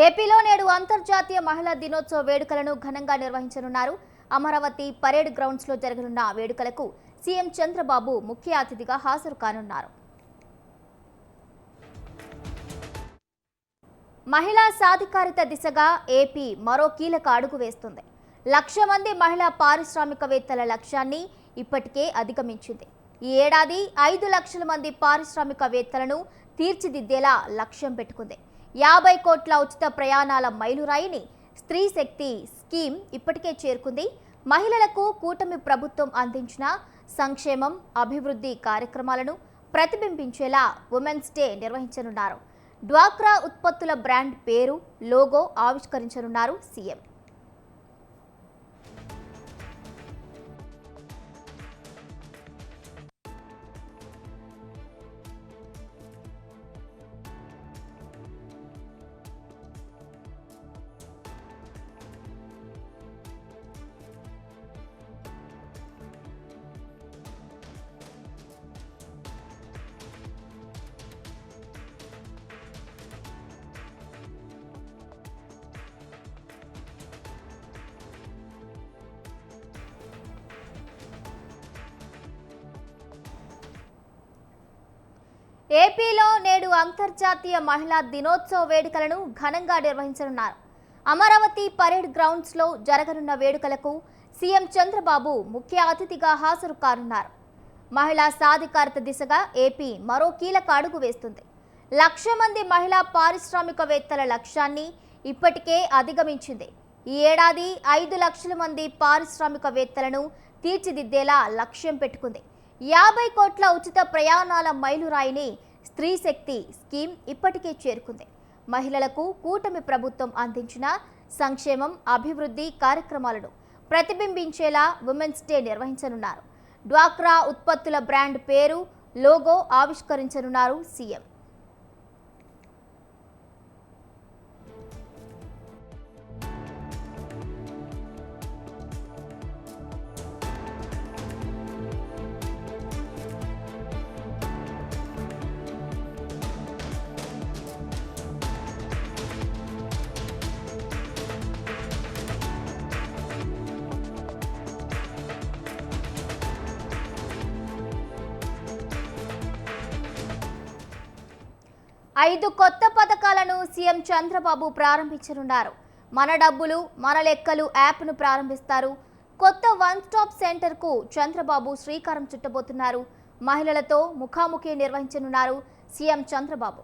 ఏపీలో నేడు అంతర్జాతీయ మహిళా దినోత్సవ వేడుకలను ఘనంగా నిర్వహించనున్నారు. అమరావతి పరేడ్ గ్రౌండ్స్ లో జరగనున్న వేడుకలకు సీఎం చంద్రబాబు ముఖ్య అతిథిగా హాజరు కానున్నారు. మహిళా సాధికారిత దిశగా ఏపీ మరో కీలక అడుగు వేస్తుంది. 1,00,000 మంది మహిళా పారిశ్రామికవేత్తల లక్ష్యాన్ని ఇప్పటికే అధిగమించింది. ఈ ఏడాది 5 లక్షల మంది పారిశ్రామికవేత్తలను తీర్చిదిద్దేలా లక్ష్యం పెట్టుకుంది. 50 కోట్ల ఉచిత ప్రయాణాల మైలురాయిని స్త్రీ శక్తి స్కీమ్ ఇప్పటికే చేరుకుంది. మహిళలకు కూటమి ప్రభుత్వం అందించిన సంక్షేమం, అభివృద్ధి కార్యక్రమాలను ప్రతిబింబించేలా ఉమెన్స్ డే నిర్వహించనున్నారు. డ్వాక్రా ఉత్పత్తుల బ్రాండ్ పేరు, లోగో ఆవిష్కరించనున్నారు సీఎం. ఏపీలో నేడు అంతర్జాతీయ మహిళా దినోత్సవ వేడుకలను ఘనంగా నిర్వహించనున్నారు. అమరావతి పరేడ్ గ్రౌండ్స్ లో జరగనున్న వేడుకలకు సీఎం చంద్రబాబు ముఖ్య అతిథిగా హాజరు కానున్నారు. మహిళా సాధికారత దిశగా ఏపీ మరో కీలక అడుగు వేస్తుంది. 1,00,000 మంది మహిళా పారిశ్రామికవేత్తల లక్ష్యాన్ని ఇప్పటికే అధిగమించింది. ఈ ఏడాది 5 లక్షల మంది పారిశ్రామికవేత్తలను తీర్చిదిద్దేలా లక్ష్యం పెట్టుకుంది. 50 కోట్ల ఉచిత ప్రయాణాల మైలురాయిని స్త్రీ శక్తి స్కీమ్ ఇప్పటికే చేరుకుంది. మహిళలకు కూటమి ప్రభుత్వం అందించిన సంక్షేమం, అభివృద్ధి కార్యక్రమాలను ప్రతిబింబించేలా ఉమెన్స్ డే నిర్వహించనున్నారు. డ్వాక్రా ఉత్పత్తుల బ్రాండ్ పేరు, లోగో ఆవిష్కరించనున్నారు సీఎం. ఐదు కొత్త పథకాలను సీఎం చంద్రబాబు ప్రారంభించనున్నారు. మన డబ్బులు మన లెక్కలు యాప్ను ప్రారంభిస్తారు. కొత్త వన్ స్టాప్ సెంటర్కు చంద్రబాబు శ్రీకారం చుట్టబోతున్నారు. మహిళలతో ముఖాముఖి నిర్వహించనున్నారు సీఎం చంద్రబాబు.